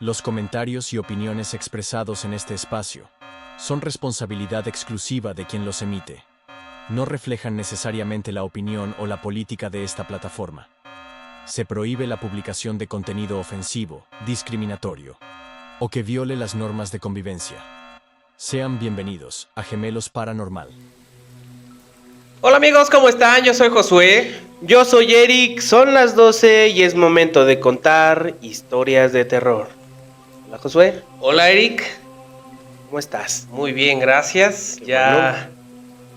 Los comentarios y opiniones expresados en este espacio son responsabilidad exclusiva de quien los emite. No reflejan necesariamente la opinión o la política de esta plataforma. Se prohíbe la publicación de contenido ofensivo, discriminatorio o que viole las normas de convivencia. Sean bienvenidos a Gemelos Paranormal. Hola amigos, ¿cómo están? Yo soy Josué. Yo soy Eric, son las 12 y es momento de contar historias de terror. Hola Josué. Hola Eric. ¿Cómo estás? Muy bien, gracias. Qué Ya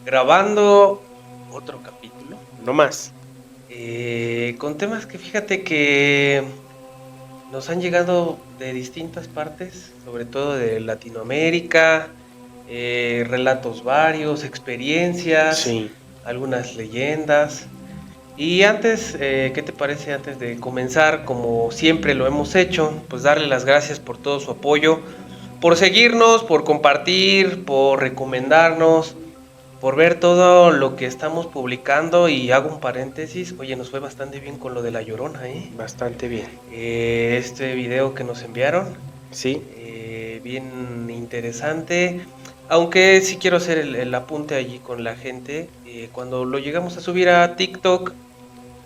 grabando otro capítulo. No más. Con temas que fíjate que nos han llegado de distintas partes, sobre todo de Latinoamérica, relatos varios, experiencias, Sí. algunas leyendas. Y antes, ¿qué te parece antes de comenzar? Como siempre lo hemos hecho, pues darle las gracias por todo su apoyo, por seguirnos, por compartir, por recomendarnos, por ver todo lo que estamos publicando. Y hago un paréntesis, oye, nos fue bastante bien con lo de La Llorona, ¿eh? Bastante bien. Este video que nos enviaron, Sí. bien interesante. Aunque sí quiero hacer el apunte allí con la gente. Cuando lo llegamos a subir a TikTok,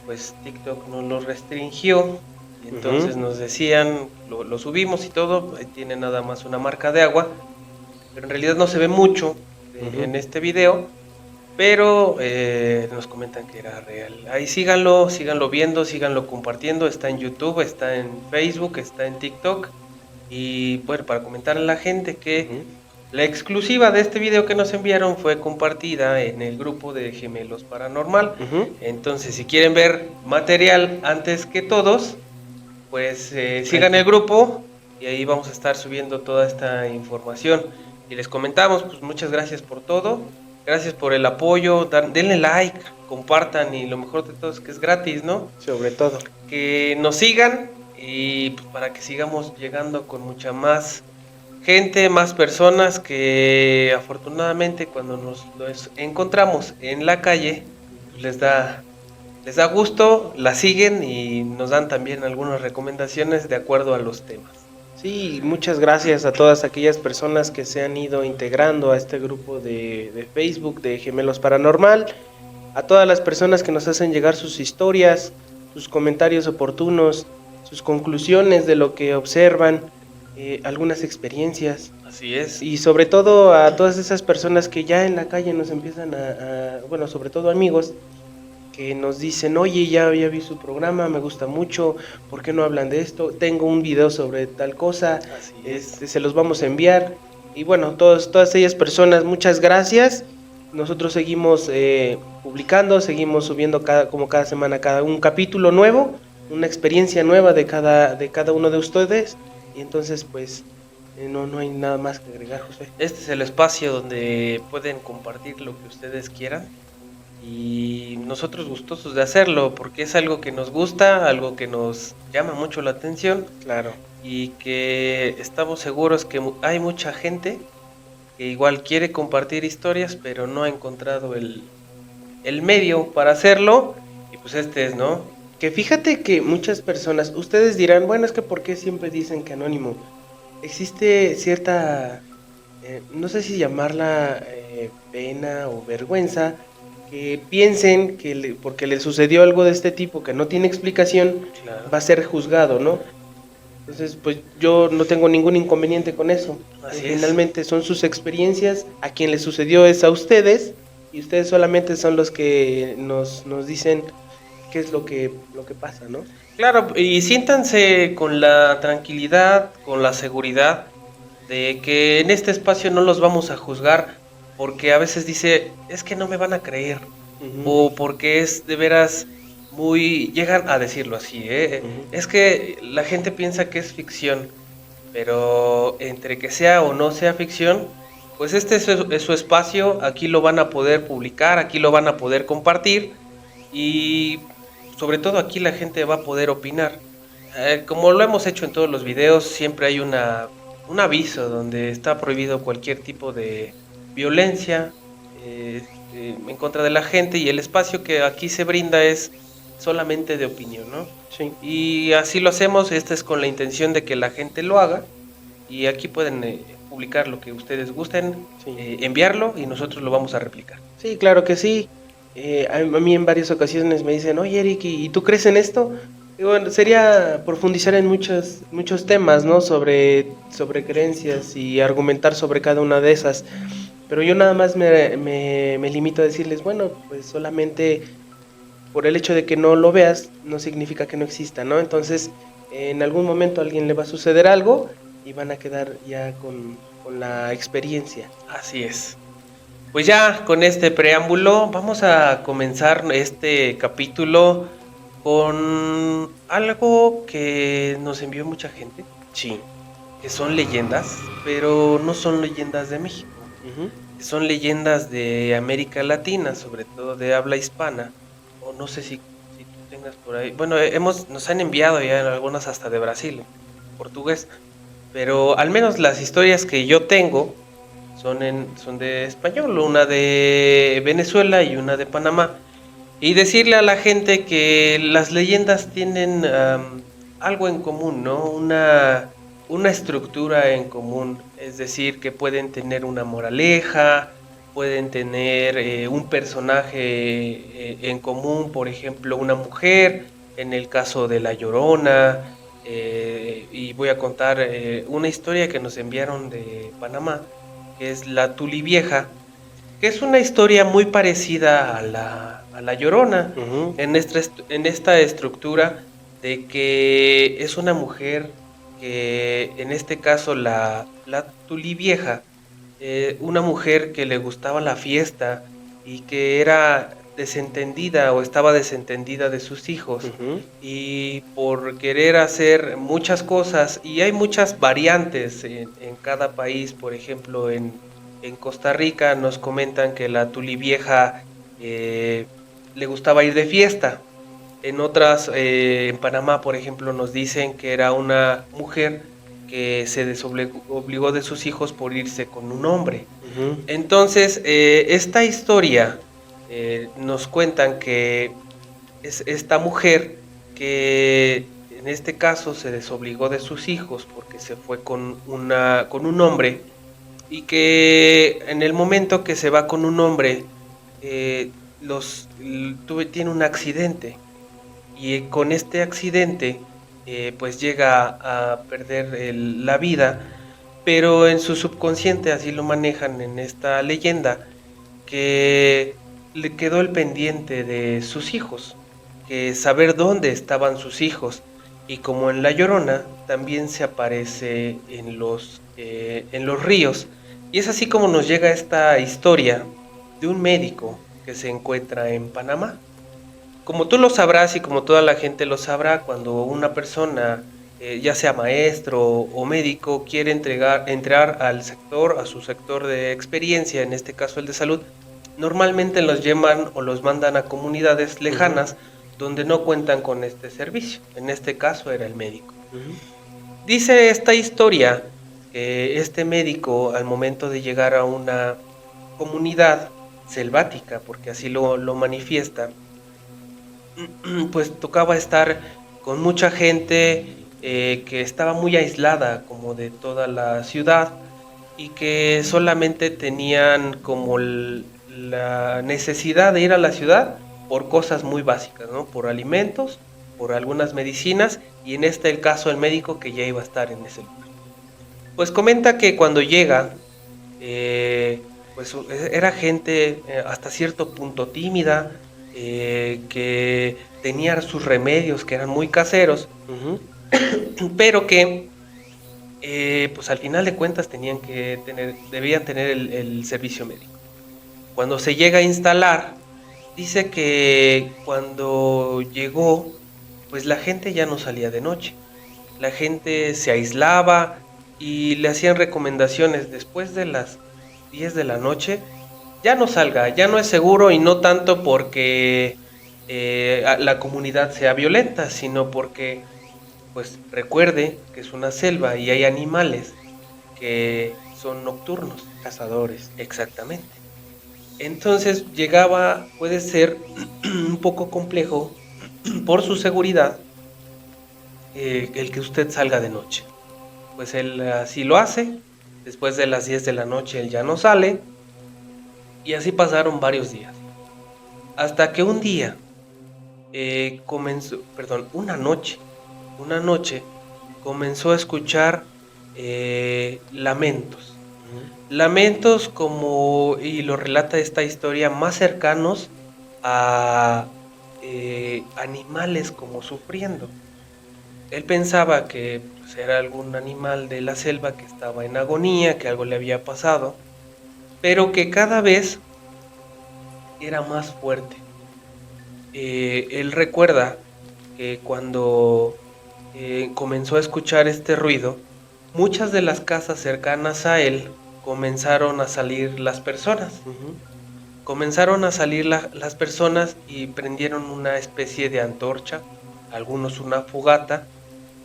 pues TikTok nos lo restringió. Y entonces nos decían, lo subimos y todo, tiene nada más una marca de agua, pero en realidad no se ve mucho en este video. Pero nos comentan que era real. Ahí síganlo viendo, síganlo compartiendo. Está en YouTube, está en Facebook, está en TikTok. Y bueno, para comentar a la gente que la exclusiva de este video que nos enviaron fue compartida en el grupo de Gemelos Paranormal. Entonces, si quieren ver material antes que todos, pues sigan el grupo y ahí vamos a estar subiendo toda esta información. Y les comentamos, pues muchas gracias por todo. Gracias por el apoyo, denle like, compartan y lo mejor de todo es que es gratis, ¿no? Sobre todo. Que nos sigan y pues, para que sigamos llegando con mucha más gente, más personas que afortunadamente cuando nos encontramos en la calle pues les da gusto, la siguen y nos dan también algunas recomendaciones de acuerdo a los temas. Sí, muchas gracias a todas aquellas personas que se han ido integrando a este grupo de Facebook de Gemelos Paranormal, a todas las personas que nos hacen llegar sus historias, sus comentarios oportunos, sus conclusiones de lo que observan, algunas experiencias. Así es. Y sobre todo a todas esas personas que ya en la calle nos empiezan bueno, sobre todo amigos, que nos dicen, oye, ya vi su programa, me gusta mucho, ¿por qué no hablan de esto? Tengo un video sobre tal cosa, se los vamos a enviar. Y bueno, todas ellas personas, muchas gracias. Nosotros seguimos publicando, seguimos subiendo cada semana un capítulo nuevo, una experiencia nueva de cada uno de ustedes. Y entonces, pues, no hay nada más que agregar, José. Este es el espacio donde pueden compartir lo que ustedes quieran. Y nosotros gustosos de hacerlo porque es algo que nos gusta, algo que nos llama mucho la atención. Claro. Y que estamos seguros que hay mucha gente que igual quiere compartir historias, pero no ha encontrado el medio para hacerlo. Y pues este es, ¿no? Que fíjate que muchas personas, ustedes dirán, bueno, es que ¿por qué siempre dicen que anónimo? Existe cierta, no sé si llamarla pena o vergüenza, que piensen que porque le sucedió algo de este tipo que no tiene explicación, Claro. va a ser juzgado, ¿no? Entonces, pues yo no tengo ningún inconveniente con eso. Finalmente son sus experiencias, a quien le sucedió es a ustedes, y ustedes solamente son los que nos dicen qué es lo que pasa, ¿no? Claro, y siéntanse con la tranquilidad, con la seguridad de que en este espacio no los vamos a juzgar, porque a veces dice, es que no me van a creer, o porque es de veras llegan a decirlo así, es que la gente piensa que es ficción, pero entre que sea o no sea ficción, pues este es su espacio, aquí lo van a poder publicar, aquí lo van a poder compartir, y sobre todo aquí la gente va a poder opinar. Como lo hemos hecho en todos los videos, siempre hay un aviso donde está prohibido cualquier tipo de violencia en contra de la gente, y el espacio que aquí se brinda es solamente de opinión, ¿no? Sí. Y así lo hacemos, esta es con la intención de que la gente lo haga, y aquí pueden publicar lo que ustedes gusten, Sí. enviarlo y nosotros lo vamos a replicar. Sí, claro que sí. A mí en varias ocasiones me dicen, oye Eric, ¿y tú crees en esto? Y bueno, sería profundizar en muchos temas, ¿no? Sobre creencias y argumentar sobre cada una de esas. Pero yo nada más me limito a decirles, bueno, pues solamente por el hecho de que no lo veas, no significa que no exista, ¿no? Entonces, en algún momento a alguien le va a suceder algo y van a quedar ya con la experiencia. Así es. Pues ya con este preámbulo vamos a comenzar este capítulo con algo que nos envió mucha gente, Sí. que son leyendas, pero no son leyendas de México, Ujú. son leyendas de América Latina, sobre todo de habla hispana, o no sé si tú tengas por ahí, bueno, nos han enviado ya algunas hasta de Brasil, en portugués, pero al menos las historias que yo tengo son de español, una de Venezuela y una de Panamá. Y decirle a la gente que las leyendas tienen algo en común, ¿no? Una estructura en común, es decir, que pueden tener una moraleja, pueden tener un personaje en común, por ejemplo, una mujer, en el caso de La Llorona, y voy a contar una historia que nos enviaron de Panamá, que es la Tulivieja, que es una historia muy parecida a la Llorona, Ujú. en esta estructura de que es una mujer que, en este caso, la Tulivieja, una mujer que le gustaba la fiesta y que era desentendida o estaba desentendida de sus hijos, Ujú. y por querer hacer muchas cosas, y hay muchas variantes en cada país, por ejemplo, en Costa Rica nos comentan que la Tulivieja le gustaba ir de fiesta. En otras, en Panamá, por ejemplo, nos dicen que era una mujer que se desobligó de sus hijos por irse con un hombre. Ujú. Entonces, esta historia nos cuentan que es esta mujer que en este caso se desobligó de sus hijos porque se fue con un hombre, y que en el momento que se va con un hombre, tiene un accidente, y con este accidente pues llega a perder la vida, pero en su subconsciente, así lo manejan en esta leyenda, que le quedó el pendiente de sus hijos, que saber dónde estaban sus hijos, y como en La Llorona también se aparece en los ríos, y es así como nos llega esta historia de un médico que se encuentra en Panamá. Como tú lo sabrás y como toda la gente lo sabrá, cuando una persona, ya sea maestro o médico, quiere entrar al sector, a su sector de experiencia, en este caso el de salud, normalmente los llevan o los mandan a comunidades Ujú. lejanas donde no cuentan con este servicio. En este caso era el médico. Ujú. Dice esta historia que este médico, al momento de llegar a una comunidad selvática, porque así lo manifiesta, pues tocaba estar con mucha gente que estaba muy aislada como de toda la ciudad, y que solamente tenían como la necesidad de ir a la ciudad por cosas muy básicas, ¿no? Por alimentos, por algunas medicinas, y en este el caso el médico que ya iba a estar en ese lugar. Pues comenta que cuando llega, pues era gente hasta cierto punto tímida, que tenía sus remedios que eran muy caseros, Ujú. pero que pues al final de cuentas debían tener el servicio médico. Cuando se llega a instalar, dice que cuando llegó, pues la gente ya no salía de noche. La gente se aislaba y le hacían recomendaciones después de las 10 de la noche. Ya no salga, ya no es seguro, y no tanto porque la comunidad sea violenta, sino porque pues recuerde que es una selva y hay animales que son nocturnos. Cazadores. Exactamente. Entonces llegaba, puede ser un poco complejo por su seguridad, el que usted salga de noche. Pues él así lo hace. Después de las 10 de la noche él ya no sale. Y así pasaron varios días. Hasta que un día una noche comenzó a escuchar lamentos. Lamentos como, y lo relata esta historia, más cercanos a animales como sufriendo. Él pensaba que pues, era algún animal de la selva que estaba en agonía, que algo le había pasado, pero que cada vez era más fuerte. Él recuerda que cuando comenzó a escuchar este ruido, muchas de las casas cercanas a él comenzaron a salir las personas. Comenzaron a salir las personas y prendieron una especie de antorcha, algunos una fogata,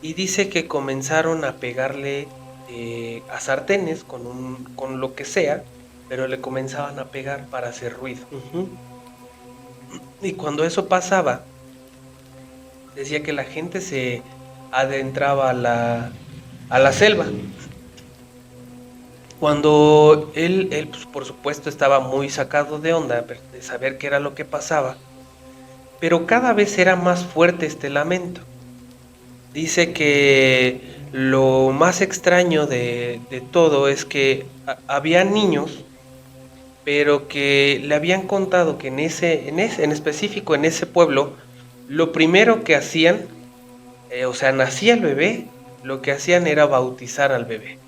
y dice que comenzaron a pegarle a sartenes con lo que sea, pero le comenzaban a pegar para hacer ruido. Y cuando eso pasaba, decía que la gente se adentraba a la selva. Cuando él pues, por supuesto estaba muy sacado de onda de saber qué era lo que pasaba, pero cada vez era más fuerte este lamento. Dice que lo más extraño de todo es que había niños, pero que le habían contado que en específico en ese pueblo, lo primero que hacían, o sea, nacía el bebé, lo que hacían era bautizar al bebé.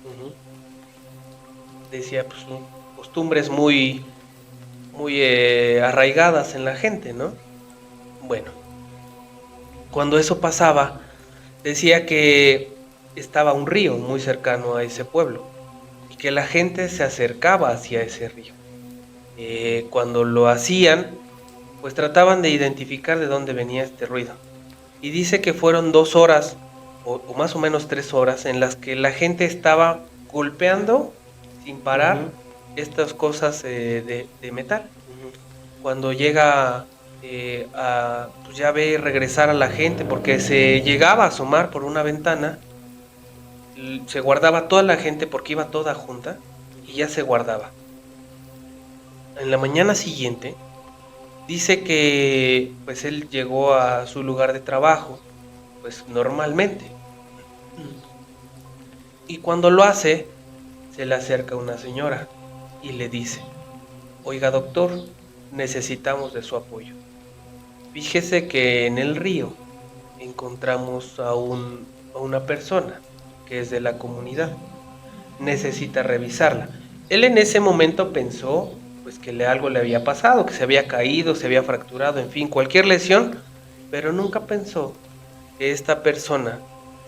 Decía, pues, costumbres muy, muy arraigadas en la gente, ¿no? Bueno, cuando eso pasaba, decía que estaba un río muy cercano a ese pueblo y que la gente se acercaba hacia ese río. Cuando lo hacían, pues trataban de identificar de dónde venía este ruido. Y dice que fueron 2 horas o más o menos 3 horas en las que la gente estaba golpeando sin parar estas cosas de metal. Cuando llega pues ya ve regresar a la gente, porque se llegaba a asomar por una ventana, se guardaba toda la gente porque iba toda junta y ya se guardaba. En la mañana siguiente dice que pues él llegó a su lugar de trabajo pues normalmente, y cuando lo hace se le acerca una señora y le dice: oiga doctor, necesitamos de su apoyo. Fíjese que en el río encontramos a una persona que es de la comunidad. Necesita revisarla. Él en ese momento pensó pues que algo le había pasado, que se había caído, se había fracturado, en fin, cualquier lesión, pero nunca pensó que esta persona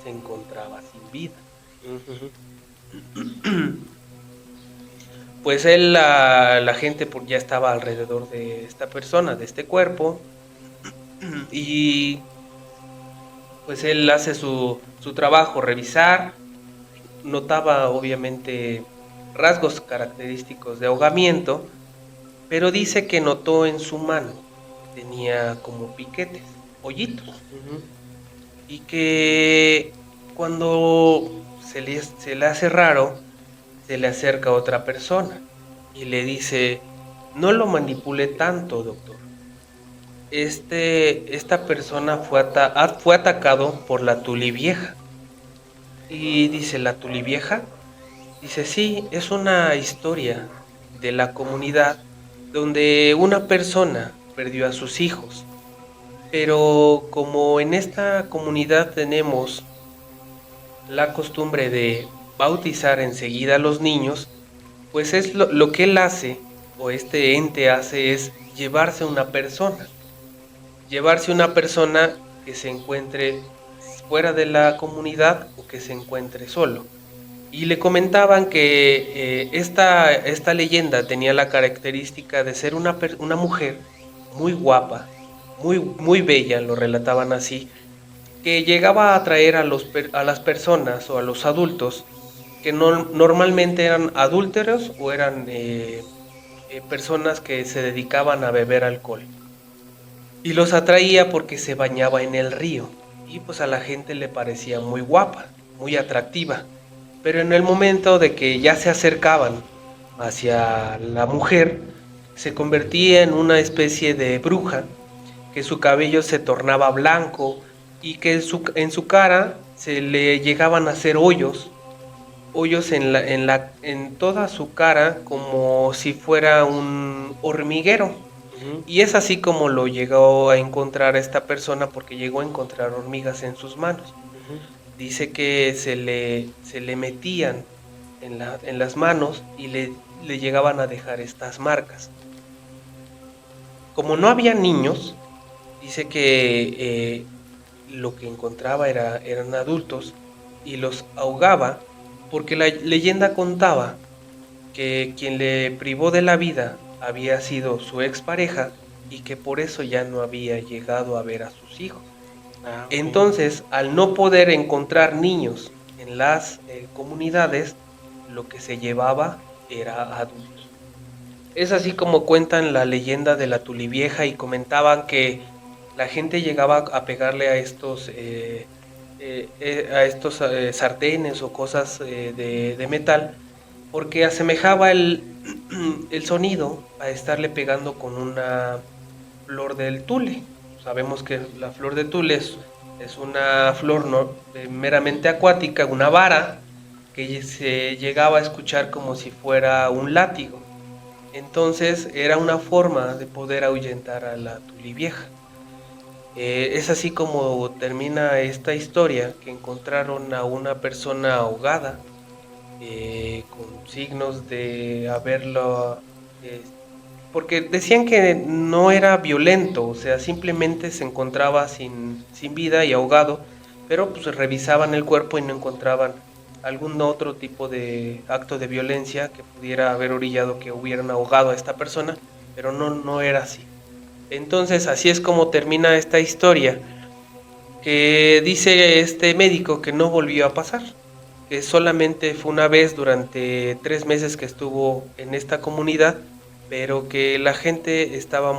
se encontraba sin vida. Pues la gente ya estaba alrededor de esta persona, de este cuerpo, y pues él hace su trabajo, revisar. Notaba obviamente rasgos característicos de ahogamiento, pero dice que notó en su mano, tenía como piquetes, hoyitos, y que cuando se le hace raro, se le acerca otra persona y le dice: no lo manipule tanto, doctor. Esta persona fue atacado por la tulivieja. Y dice: ¿la tulivieja? Dice: sí, es una historia de la comunidad donde una persona perdió a sus hijos. Pero como en esta comunidad tenemos la costumbre de bautizar enseguida a los niños, pues es lo que él hace, o este ente hace, es llevarse una persona que se encuentre fuera de la comunidad o que se encuentre solo. Y le comentaban que esta leyenda tenía la característica de ser una mujer muy guapa, muy, muy bella, lo relataban así, que llegaba a atraer a las personas o a los adultos que normalmente eran adúlteros o eran personas que se dedicaban a beber alcohol. y los atraía porque se bañaba en el río y pues a la gente le parecía muy guapa, muy atractiva. Pero en el momento de que ya se acercaban hacia la mujer, se convertía en una especie de bruja, que su cabello se tornaba blanco y que en su cara se le llegaban a hacer hoyos, hoyos en toda su cara como si fuera un hormiguero. Ujú. Y es así como lo llegó a encontrar esta persona porque llegó a encontrar hormigas en sus manos. Ujú. Dice que se le metían en las manos y le llegaban a dejar estas marcas. Como no había niños, dice que lo que encontraba eran adultos y los ahogaba porque la leyenda contaba que quien le privó de la vida había sido su expareja y que por eso ya no había llegado a ver a sus hijos. Ah, ok. Entonces, al no poder encontrar niños en las comunidades, lo que se llevaba era adultos. Es así como cuentan la leyenda de la Tulivieja y comentaban que la gente llegaba a pegarle a estos sartenes o cosas de metal porque asemejaba el sonido a estarle pegando con una flor del tule. Sabemos que la flor de tule es una flor meramente acuática, una vara que se llegaba a escuchar como si fuera un látigo. Entonces era una forma de poder ahuyentar a la tulivieja. Es así como termina esta historia, que encontraron a una persona ahogada con signos de haberlo, eh, porque decían que no era violento, o sea, simplemente se encontraba sin vida y ahogado, pero pues revisaban el cuerpo y no encontraban algún otro tipo de acto de violencia que pudiera haber orillado que hubieran ahogado a esta persona, pero no era así. Entonces, así es como termina esta historia, que dice este médico que no volvió a pasar, que solamente fue una vez durante 3 meses que estuvo en esta comunidad, pero que la gente estaba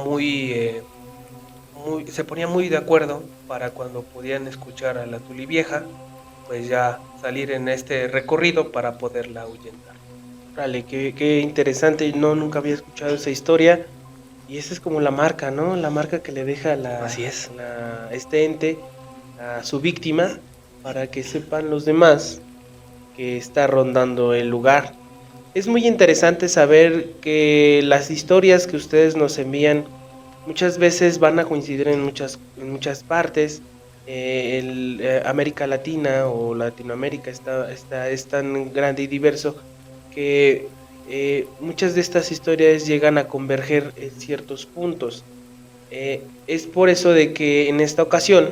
se ponía muy de acuerdo para cuando podían escuchar a la Tulivieja, pues ya salir en este recorrido para poderla ahuyentar. Vale, qué interesante. No, nunca había escuchado esa historia. Y esa es como la marca, ¿no? La marca que le deja Así es. este ente a su víctima para que sepan los demás que está rondando el lugar. Es muy interesante saber que las historias que ustedes nos envían muchas veces van a coincidir en muchas partes. América Latina o Latinoamérica es tan grande y diverso que muchas de estas historias llegan a converger en ciertos puntos. Es por eso de que en esta ocasión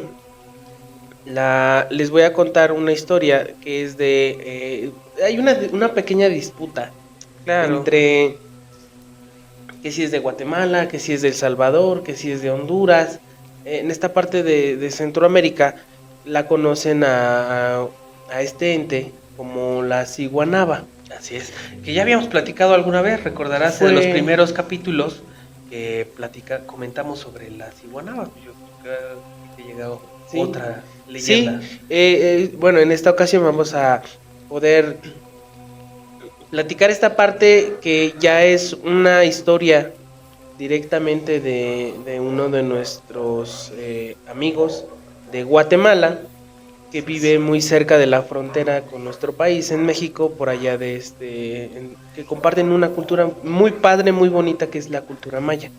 les voy a contar una historia que es hay una pequeña disputa Claro, entre que si es de Guatemala, que si es de El Salvador, que si es de Honduras. En esta parte de Centroamérica la conocen a este ente como la ciguanaba. así es. Que ya habíamos platicado alguna vez, recordarás en los primeros capítulos que comentamos sobre la ciguanaba. Yo creo que he llegado Sí, otra sí. leyenda. Bueno, en esta ocasión vamos a poder platicar esta parte que ya es una historia directamente de uno de nuestros amigos de Guatemala, que vive muy cerca de la frontera con nuestro país, en México, por allá que comparten una cultura muy padre, muy bonita, que es la cultura maya.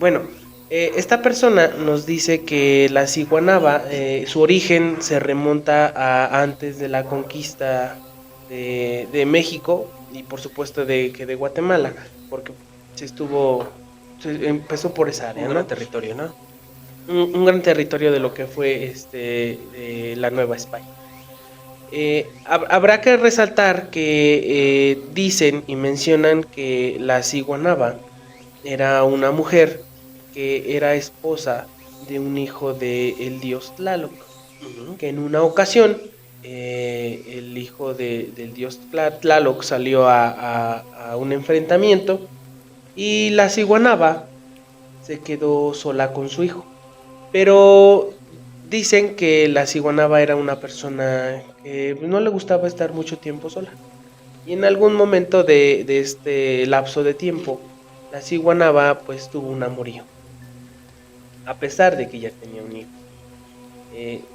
Bueno, esta persona nos dice que la ciguanaba, su origen se remonta a antes de la conquista de México y por supuesto de Guatemala, porque se empezó por esa área, Un ¿no? gran territorio, ¿no? Un gran territorio de lo que fue la Nueva España. Habrá que resaltar que dicen y mencionan que la ciguanaba era una mujer que era esposa de un hijo del dios Tlaloc, Ujú. que en una ocasión el hijo del dios Tlaloc salió a un enfrentamiento y la ciguanaba se quedó sola con su hijo. Pero dicen que la ciguanaba era una persona que no le gustaba estar mucho tiempo sola. Y en algún momento de este lapso de tiempo, la ciguanaba pues tuvo un amorío, a pesar de que ya tenía un hijo.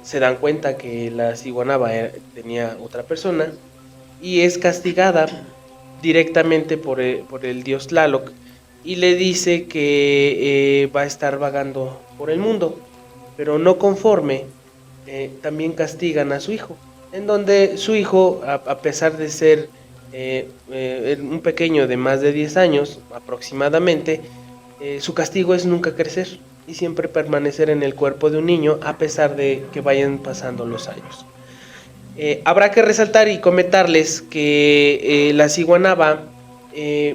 Se dan cuenta que la ciguanaba tenía otra persona y es castigada directamente por el dios Tlaloc y le dice que va a estar vagando por el mundo, pero no conforme, también castigan a su hijo, en donde su hijo, a pesar de ser un pequeño de más de 10 años aproximadamente, su castigo es nunca crecer y siempre permanecer en el cuerpo de un niño a pesar de que vayan pasando los años. Habrá que resaltar y comentarles que la ciguanaba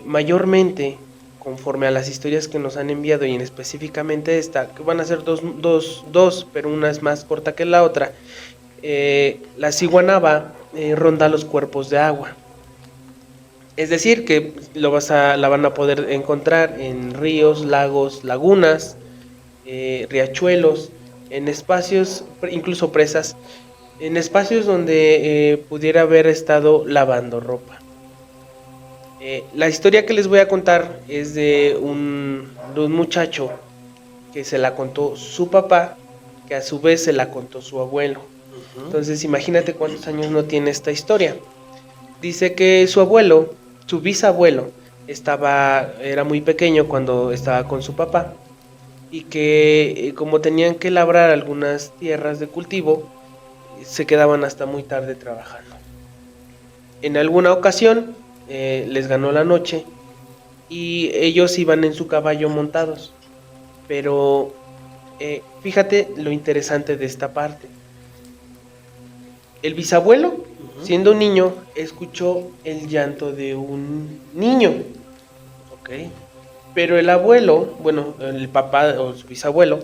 mayormente, conforme a las historias que nos han enviado y en específicamente esta, que van a ser dos, pero una es más corta que la otra, la ciguanaba ronda los cuerpos de agua. Es decir, que la van a poder encontrar en ríos, lagos, lagunas, riachuelos, en espacios, incluso presas, en espacios donde pudiera haber estado lavando ropa. La historia que les voy a contar es de un muchacho que se la contó su papá, que a su vez se la contó su abuelo. Entonces imagínate cuántos años no tiene esta historia. Dice que su abuelo, su bisabuelo, era muy pequeño cuando estaba con su papá y que como tenían que labrar algunas tierras de cultivo, se quedaban hasta muy tarde trabajando. En alguna ocasión les ganó la noche y ellos iban en su caballo montados, pero fíjate lo interesante de esta parte. El bisabuelo, siendo un niño, escuchó el llanto de un niño. Ok. Pero el abuelo, bueno, el papá o su bisabuelo,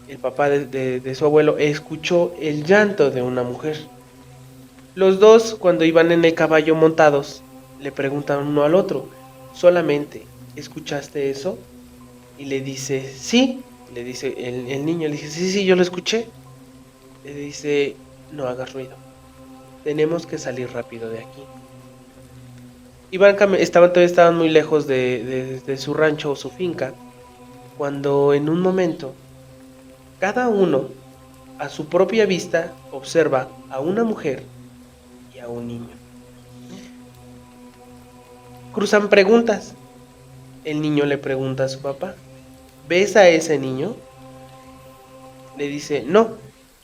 el papá de su abuelo, escuchó el llanto de una mujer. Los dos, cuando iban en el caballo montados, le preguntan uno al otro, ¿solamente escuchaste eso? Y le dice, sí. Le dice el niño, le dice, sí, yo lo escuché. Le dice, no hagas ruido. Tenemos que salir rápido de aquí. Todavía estaban muy lejos de su rancho o su finca, cuando en un momento, cada uno, a su propia vista, observa a una mujer y a un niño. Cruzan preguntas. El niño le pregunta a su papá, ¿ves a ese niño? Le dice, no,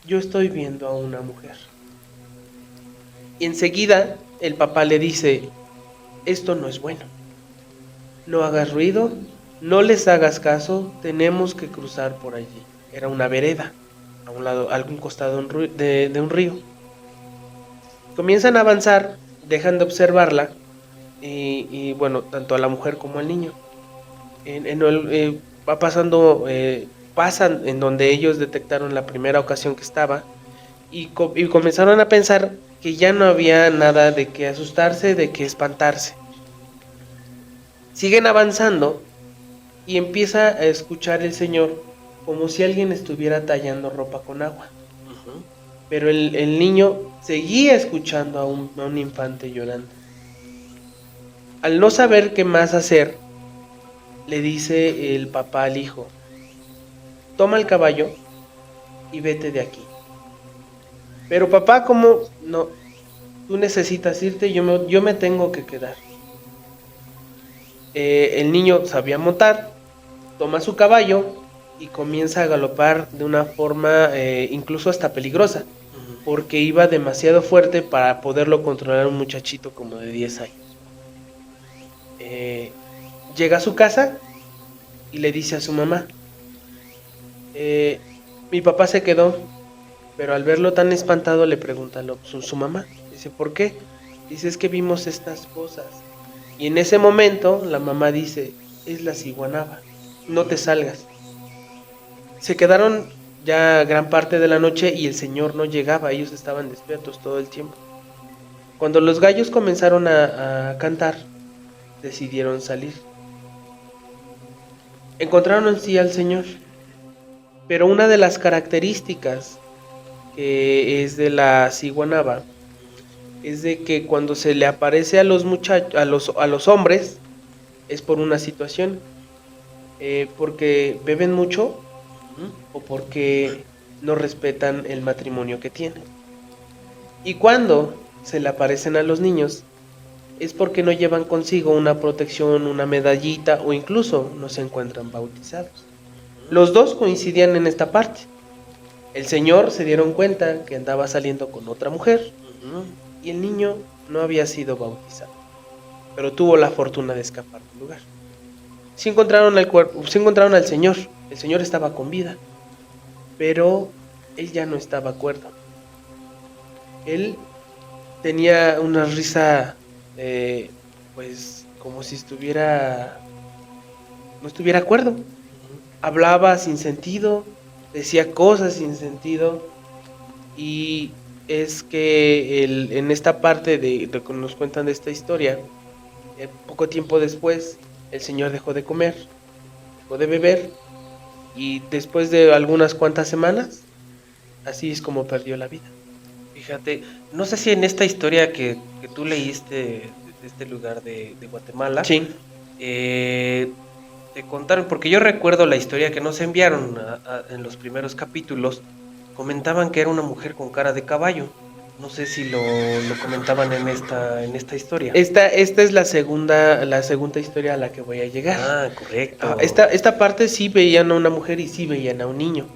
yo estoy viendo a una mujer. Y enseguida el papá le dice, esto no es bueno. No hagas ruido, no les hagas caso, tenemos que cruzar por allí. Era una vereda, a un lado, a algún costado de un río. Comienzan a avanzar, dejan de observarla, y bueno, tanto a la mujer como al niño. Va pasando, pasan en donde ellos detectaron la primera ocasión que estaba, y comenzaron a pensar que ya no había nada de qué asustarse, de qué espantarse. Siguen avanzando y empieza a escuchar el señor como si alguien estuviera tallando ropa con agua. Pero el niño seguía escuchando a un infante llorando. Al no saber qué más hacer, le dice el papá al hijo, toma el caballo y vete de aquí. Pero papá, ¿cómo? No, tú necesitas irte, yo me tengo que quedar. El niño sabía montar, toma su caballo y comienza a galopar de una forma incluso hasta peligrosa, porque iba demasiado fuerte para poderlo controlar un muchachito como de 10 años. Llega a su casa y le dice a su mamá, mi papá se quedó, pero al verlo tan espantado le pregunta a su mamá, dice, ¿por qué? Dice, es que vimos estas cosas. Y en ese momento la mamá dice, es la ciguanaba, no te salgas. Se quedaron ya gran parte de la noche y el señor no llegaba, ellos estaban despiertos todo el tiempo. Cuando los gallos comenzaron a cantar, decidieron salir. Encontraron sí al Señor, pero una de las características que es de la ciguanaba es de que cuando se le aparece a los muchachos, a los hombres, es por una situación, porque beben mucho o porque no respetan el matrimonio que tienen. Y cuando se le aparecen a los niños, es porque no llevan consigo una protección, una medallita o incluso no se encuentran bautizados. Los dos coincidían en esta parte. El señor se dieron cuenta que andaba saliendo con otra mujer y el niño no había sido bautizado, pero tuvo la fortuna de escapar del lugar. Sí encontraron al señor, el señor estaba con vida, pero él ya no estaba cuerdo. Él tenía una risa, pues como si no estuviera cuerdo. Hablaba sin sentido, decía cosas sin sentido, y es que en esta parte de que nos cuentan de esta historia, poco tiempo después el señor dejó de comer, dejó de beber, y después de algunas cuantas semanas, así es como perdió la vida. Fíjate, no sé si en esta historia que tú leíste de este lugar de Guatemala, Sí. Te contaron, porque yo recuerdo la historia que nos enviaron en los primeros capítulos, comentaban que era una mujer con cara de caballo. No sé si lo comentaban en esta historia. Esta es la segunda historia a la que voy a llegar. Ah, correcto. Esta parte sí veían a una mujer y sí veían a un niño.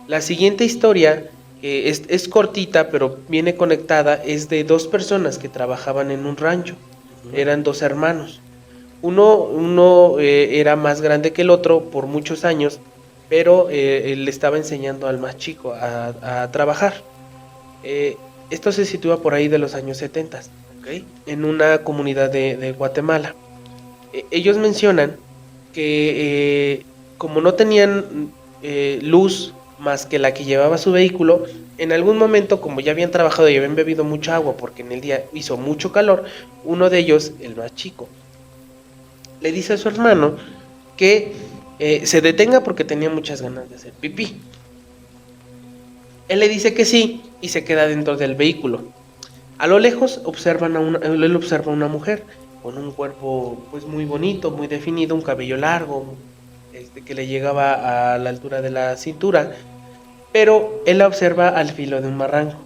La siguiente historia es cortita, pero viene conectada, es de dos personas que trabajaban en un rancho. Eran dos hermanos. Uno era más grande que el otro por muchos años, pero él estaba enseñando al más chico a trabajar. Esto se sitúa por ahí de los años 70, Okay. en una comunidad de Guatemala. Ellos mencionan que como no tenían luz más que la que llevaba su vehículo, en algún momento, como ya habían trabajado y habían bebido mucha agua porque en el día hizo mucho calor, uno de ellos, el más chico, le dice a su hermano que se detenga porque tenía muchas ganas de hacer pipí. Él le dice que sí y se queda dentro del vehículo. A lo lejos él observa a una mujer con un cuerpo pues muy bonito, muy definido, un cabello largo, que le llegaba a la altura de la cintura, pero él la observa al filo de un barranco.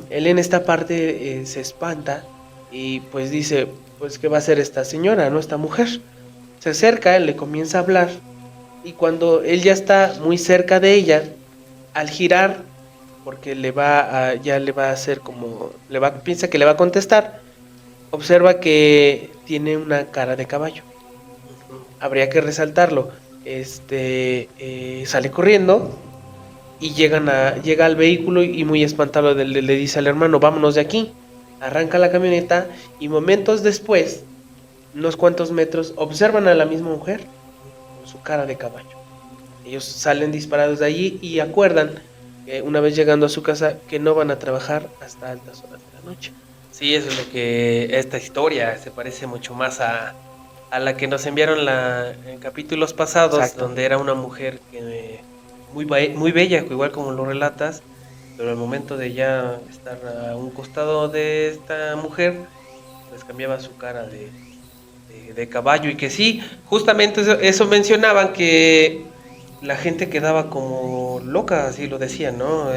Él en esta parte se espanta y pues dice, pues ¿qué va a hacer esta señora, no, esta mujer? Se acerca, le comienza a hablar y cuando él ya está muy cerca de ella, al girar, porque ya le va a hacer como, piensa que le va a contestar, observa que tiene una cara de caballo. Habría que resaltarlo. Sale corriendo y llega al vehículo y muy espantado le dice al hermano, vámonos de aquí. Arranca la camioneta y momentos después, unos cuantos metros, observan a la misma mujer con su cara de caballo. Ellos salen disparados de allí y acuerdan, una vez llegando a su casa, que no van a trabajar hasta altas horas de la noche. Sí, eso es lo que esta historia se parece mucho más a la que nos enviaron en capítulos pasados. Exacto. Donde era una mujer que muy bella, igual como lo relatas, pero al momento de ya estar a un costado de esta mujer, pues cambiaba su cara de caballo, y que sí, justamente eso mencionaban, que la gente quedaba como loca, así lo decían, ¿no?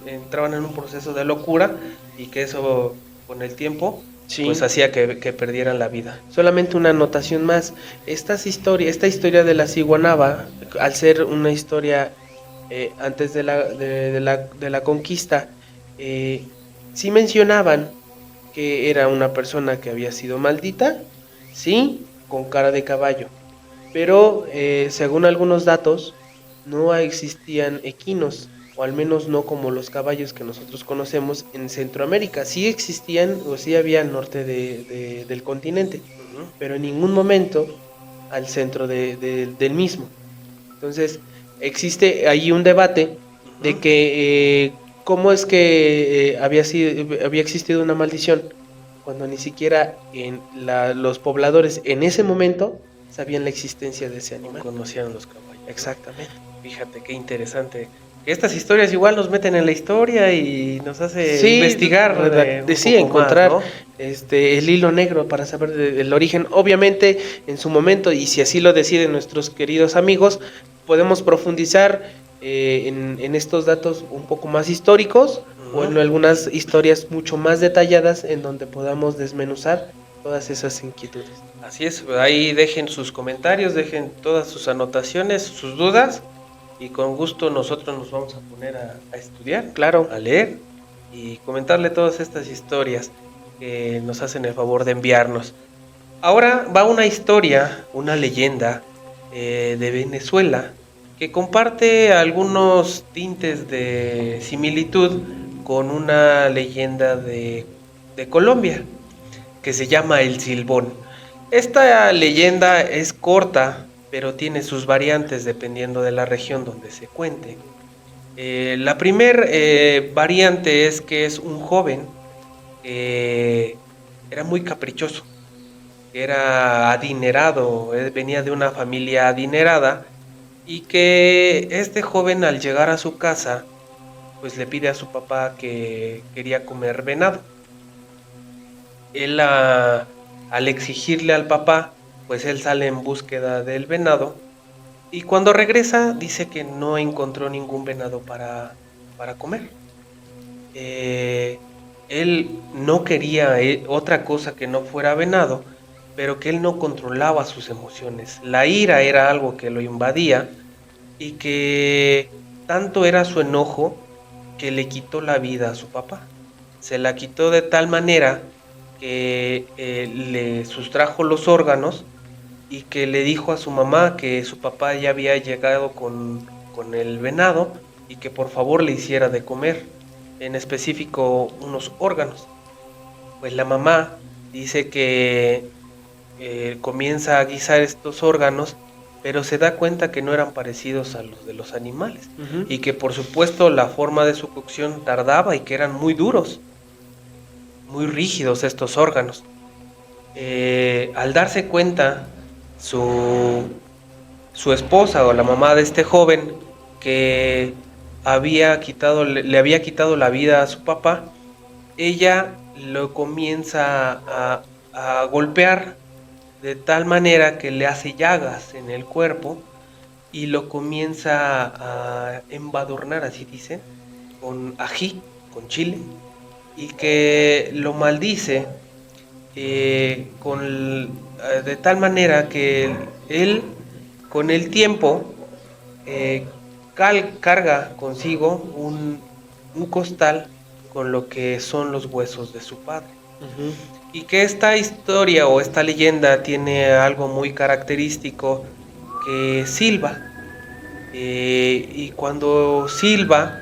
Entraban en un proceso de locura y que eso con el tiempo, sí, pues hacía que perdieran la vida. Solamente una anotación más, esta historia de la ciguanaba, al ser una historia antes de la conquista, sí mencionaban que era una persona que había sido maldita, sí, con cara de caballo, pero según algunos datos no existían equinos, o al menos no como los caballos que nosotros conocemos en Centroamérica. Sí existían o sí había al norte del continente, pero en ningún momento al centro del mismo. Entonces existe ahí un debate de que cómo es que había existido una maldición cuando ni siquiera los pobladores en ese momento sabían la existencia de ese animal. Conocían los caballos. Exactamente. Fíjate qué interesante. Estas historias igual nos meten en la historia y nos hace Sí, investigar, sí, un poco encontrar más, ¿no? el hilo negro para saber el origen. Obviamente, en su momento, y si así lo deciden nuestros queridos amigos, podemos profundizar en estos datos un poco más históricos o en algunas historias mucho más detalladas en donde podamos desmenuzar todas esas inquietudes. Así es, ahí dejen sus comentarios, dejen todas sus anotaciones, sus dudas, y con gusto nosotros nos vamos a poner a estudiar, Claro. a leer y comentarle todas estas historias que nos hacen el favor de enviarnos. Ahora va una historia, una leyenda de Venezuela que comparte algunos tintes de similitud con una leyenda de Colombia que se llama El Silbón. Esta leyenda es corta, pero tiene sus variantes dependiendo de la región donde se cuente. La primer variante es que es un joven que era muy caprichoso, era adinerado, venía de una familia adinerada, y que este joven al llegar a su casa pues le pide a su papá que quería comer venado. Él al exigirle al papá, pues él sale en búsqueda del venado, y cuando regresa dice que no encontró ningún venado para comer. Él no quería otra cosa que no fuera venado, pero que él no controlaba sus emociones. La ira era algo que lo invadía y que tanto era su enojo que le quitó la vida a su papá. Se la quitó de tal manera que le sustrajo los órganos y que le dijo a su mamá que su papá ya había llegado con el venado y que por favor le hiciera de comer, en específico unos órganos. Pues la mamá dice que comienza a guisar estos órganos, pero se da cuenta que no eran parecidos a los de los animales, y que por supuesto la forma de su cocción tardaba y que eran muy duros, muy rígidos estos órganos. Al darse cuenta su esposa o la mamá de este joven que le había quitado la vida a su papá, ella lo comienza a golpear de tal manera que le hace llagas en el cuerpo y lo comienza a embadurnar, así dicen, con ají, con chile, y que lo maldice de tal manera que él con el tiempo carga consigo un costal con lo que son los huesos de su padre. Y que esta historia o esta leyenda tiene algo muy característico, que silba. Y cuando silba,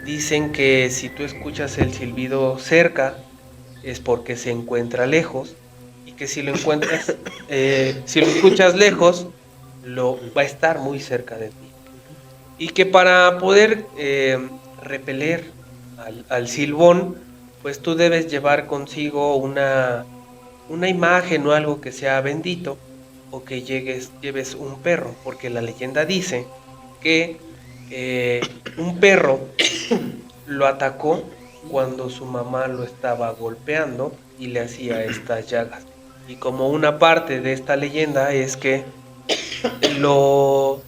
dicen que si tú escuchas el silbido cerca, es porque se encuentra lejos, y que si lo encuentras, si lo escuchas lejos, va a estar muy cerca de ti. Y que para poder repeler al silbón, pues tú debes llevar consigo una imagen o algo que sea bendito, o que lleves un perro, porque la leyenda dice que un perro lo atacó cuando su mamá lo estaba golpeando y le hacía estas llagas. Y como una parte de esta leyenda es que lo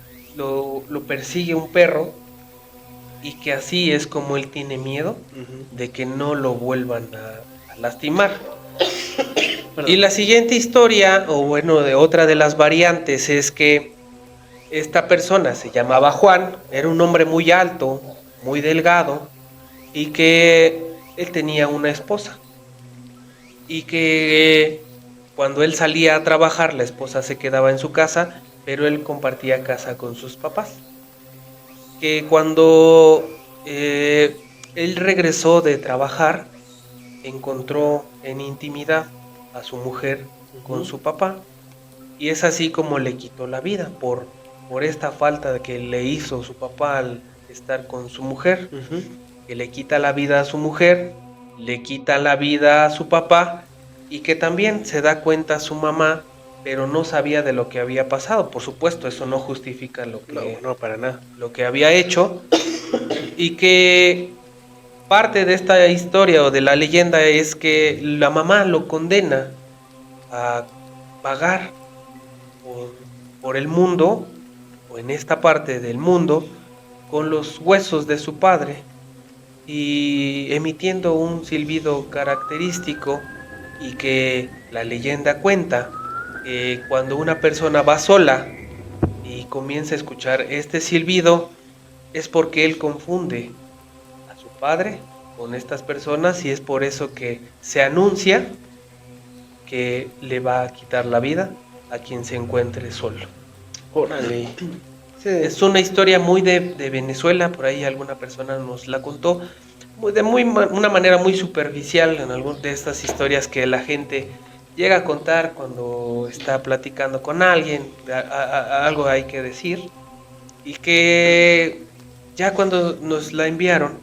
persigue un perro, y que así es como él tiene miedo de que no lo vuelvan a lastimar. Y la siguiente historia, o bueno, de otra de las variantes, es que esta persona se llamaba Juan, era un hombre muy alto, muy delgado, y que él tenía una esposa, y que cuando él salía a trabajar, la esposa se quedaba en su casa, pero él compartía casa con sus papás. Que cuando él regresó de trabajar, encontró en intimidad a su mujer con su papá, y es así como le quitó la vida por esta falta que le hizo su papá al estar con su mujer. Que le quita la vida a su mujer, le quita la vida a su papá, y que también se da cuenta su mamá pero no sabía de lo que había pasado. Por supuesto, eso no justifica No, para nada. lo que había hecho, y que parte de esta historia o de la leyenda es que la mamá lo condena a vagar por, por el mundo, o en esta parte del mundo, con los huesos de su padre y emitiendo un silbido característico, y que la leyenda cuenta que cuando una persona va sola y comienza a escuchar este silbido es porque él confunde a su padre con estas personas, y es por eso que se anuncia que le va a quitar la vida a quien se encuentre solo. Órale. Sí. Es una historia muy de Venezuela, por ahí alguna persona nos la contó, una manera muy superficial, en algunas de estas historias que la gente llega a contar cuando está platicando con alguien, algo hay que decir, y que ya cuando nos la enviaron,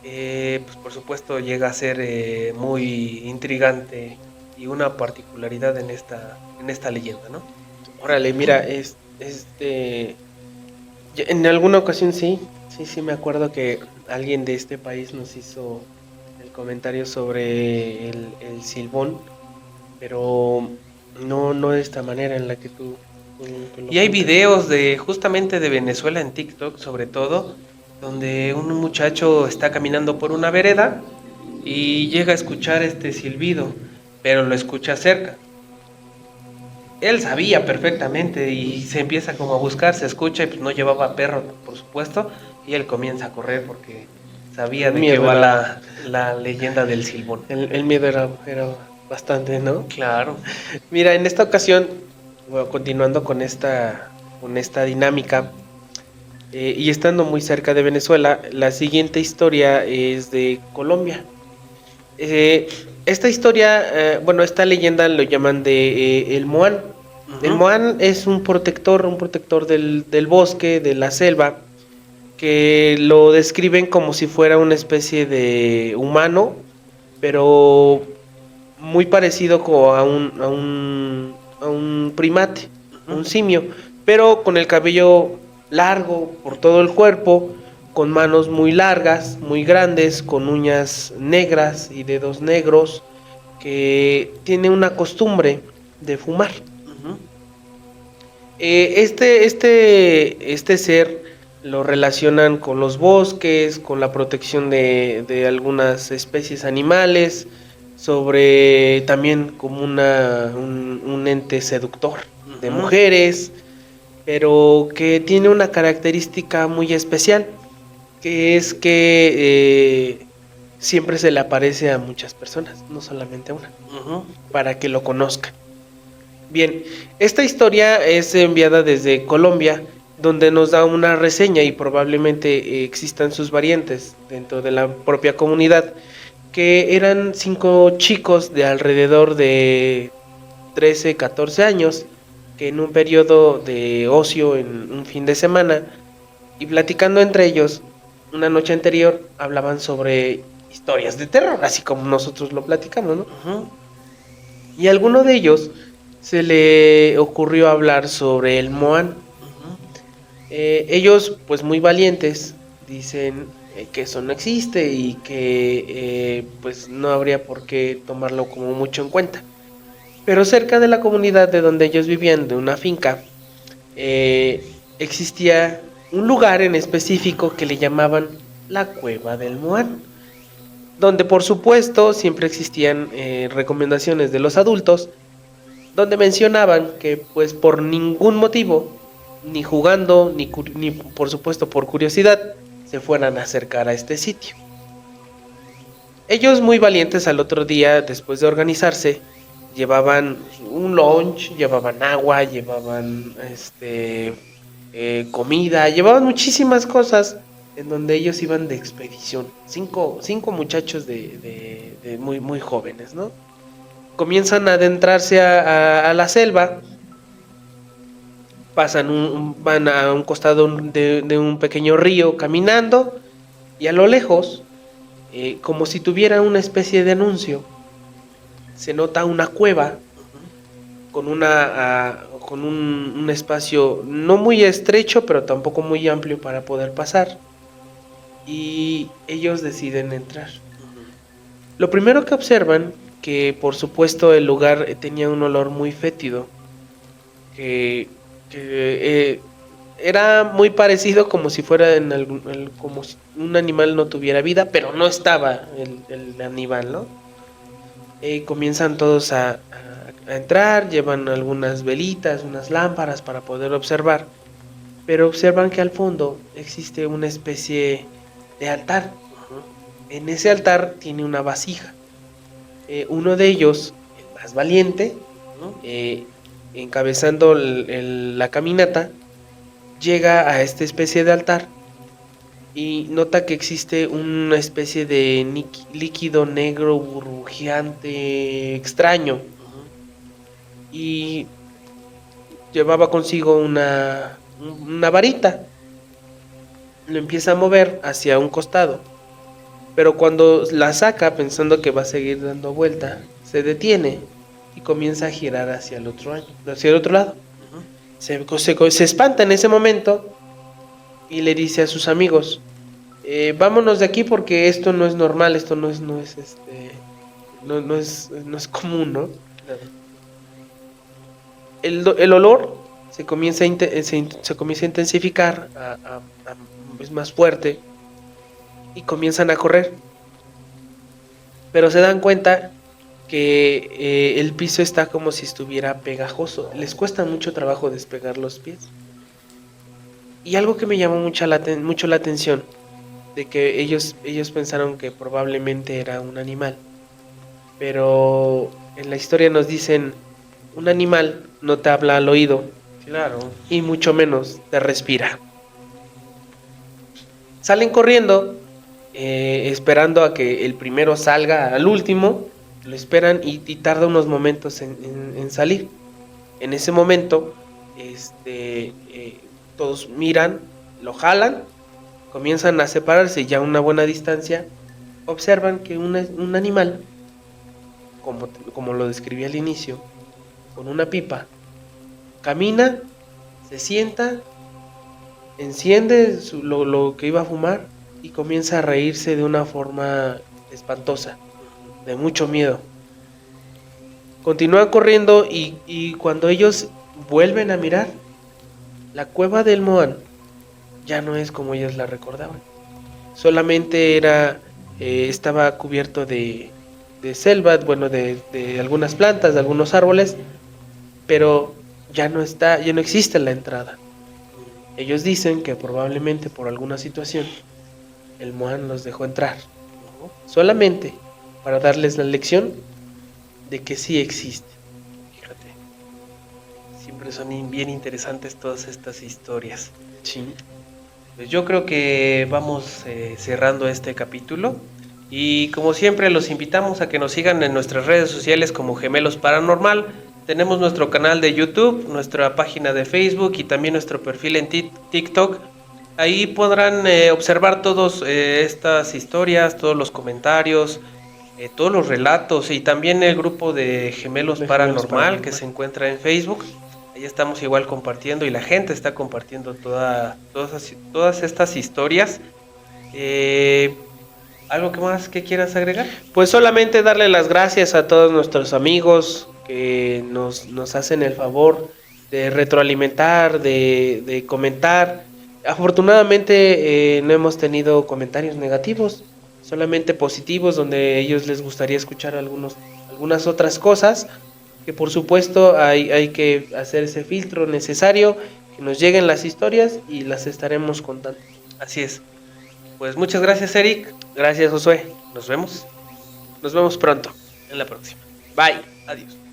pues por supuesto llega a ser muy intrigante y una particularidad en esta leyenda, ¿no? Órale, mira, en alguna ocasión sí me acuerdo que alguien de este país nos hizo el comentario sobre el silbón, pero no de esta manera en la que tú lo Y hay cuentas. videos justamente de Venezuela en TikTok, sobre todo, donde un muchacho está caminando por una vereda y llega a escuchar este silbido, pero lo escucha cerca. Él sabía perfectamente y se empieza como a buscar, se escucha, y pues no llevaba perro, por supuesto, y él comienza a correr porque sabía El de qué miedo va era- la leyenda del silbón. El miedo era bastante, ¿no? Claro. Mira, en esta ocasión, bueno, continuando con esta dinámica, y estando muy cerca de Venezuela, la siguiente historia es de Colombia. Eh, esta historia, bueno, esta leyenda lo llaman de el Moán. El Ujú. Moán es un protector del bosque, de la selva, que lo describen como si fuera una especie de humano, pero muy parecido como a un primate, Ujú. un simio, pero con el cabello largo por todo el cuerpo, con manos muy largas, muy grandes, con uñas negras y dedos negros, que tiene una costumbre de fumar. Ujú. Este ser lo relacionan con los bosques, con la protección de algunas especies animales, sobre también como un ente seductor de Ujú. mujeres, pero que tiene una característica muy especial, que es que siempre se le aparece a muchas personas, no solamente a una, Ujú. para que lo conozcan. Bien, esta historia es enviada desde Colombia, donde nos da una reseña y probablemente existan sus variantes dentro de la propia comunidad, que eran 5 chicos de alrededor de 13, 14 años, que en un periodo de ocio, en un fin de semana, y platicando entre ellos, una noche anterior hablaban sobre historias de terror, así como nosotros lo platicamos, ¿no? Ujú. Y a alguno de ellos se le ocurrió hablar sobre el Moán. Ujú. Ellos, pues muy valientes, dicen que eso no existe y que pues no habría por qué tomarlo como mucho en cuenta. Pero cerca de la comunidad de donde ellos vivían, de una finca, existía un lugar en específico que le llamaban la Cueva del Moán, donde por supuesto siempre existían recomendaciones de los adultos, donde mencionaban que pues por ningún motivo, ni jugando, ni por supuesto por curiosidad, se fueran a acercar a este sitio. Ellos muy valientes al otro día, después de organizarse, llevaban un lunch, llevaban agua, llevaban comida, llevaban muchísimas cosas en donde ellos iban de expedición. Cinco muchachos de muy, muy jóvenes, ¿no? Comienzan a adentrarse a la selva, van a un costado de un pequeño río caminando, y a lo lejos, como si tuviera una especie de anuncio, se nota una cueva con un espacio no muy estrecho, pero tampoco muy amplio para poder pasar. Y ellos deciden entrar. Lo primero que observan, que por supuesto el lugar tenía un olor muy fétido, que era muy parecido como si fuera como si un animal no tuviera vida, pero no estaba el animal, ¿no? Comienzan todos a entrar, llevan algunas velitas, unas lámparas para poder observar, pero observan que al fondo existe una especie de altar. En ese altar tiene una vasija. Uno de ellos, el más valiente, encabezando la caminata, llega a esta especie de altar y nota que existe una especie de líquido negro burbujeante extraño. Y llevaba consigo una varita. Lo empieza a mover hacia un costado, pero cuando la saca pensando que va a seguir dando vuelta, se detiene y comienza a girar hacia el otro lado. Se espanta en ese momento y le dice a sus amigos: vámonos de aquí porque esto no es normal, esto no es común, ¿no? El olor se comienza a intensificar, es más fuerte, y comienzan a correr. Pero se dan cuenta que el piso está como si estuviera pegajoso. Les cuesta mucho trabajo despegar los pies. Y algo que me llamó mucho la atención, de que ellos pensaron que probablemente era un animal. Pero en la historia nos dicen: un animal no te habla al oído. Claro. Y mucho menos te respira. Salen corriendo, esperando a que el primero salga al último. Lo esperan y tarda unos momentos en salir. En ese momento, todos miran, lo jalan, comienzan a separarse ya a una buena distancia. Observan que un animal, como lo describí al inicio, con una pipa, camina, se sienta, enciende lo que iba a fumar y comienza a reírse de una forma espantosa, de mucho miedo. Continúa corriendo y cuando ellos vuelven a mirar, la cueva del Moan ya no es como ellos la recordaban. Solamente estaba cubierto de selva, bueno, de algunas plantas, de algunos árboles, pero ya no existe la entrada. Ellos dicen que probablemente por alguna situación el Moan los dejó entrar, solamente para darles la lección de que sí existe. Fíjate, siempre son bien interesantes todas estas historias. Sí. Pues yo creo que vamos cerrando este capítulo. Y como siempre los invitamos a que nos sigan en nuestras redes sociales como Gemelos Paranormal. Tenemos nuestro canal de YouTube, nuestra página de Facebook y también nuestro perfil en TikTok. Ahí podrán observar todas estas historias, todos los comentarios, todos los relatos y también el grupo de Gemelos Paranormal que se encuentra en Facebook. Ahí estamos igual compartiendo y la gente está compartiendo todas estas historias. ¿Algo que más que quieras agregar? Pues solamente darle las gracias a todos nuestros amigos que nos hacen el favor de retroalimentar, de comentar. Afortunadamente no hemos tenido comentarios negativos, solamente positivos, donde a ellos les gustaría escuchar algunas otras cosas, que por supuesto hay que hacer ese filtro necesario, que nos lleguen las historias y las estaremos contando. Así es. Pues muchas gracias, Eric. Gracias, Josué. Nos vemos Nos vemos pronto. en la próxima. Bye. Adiós.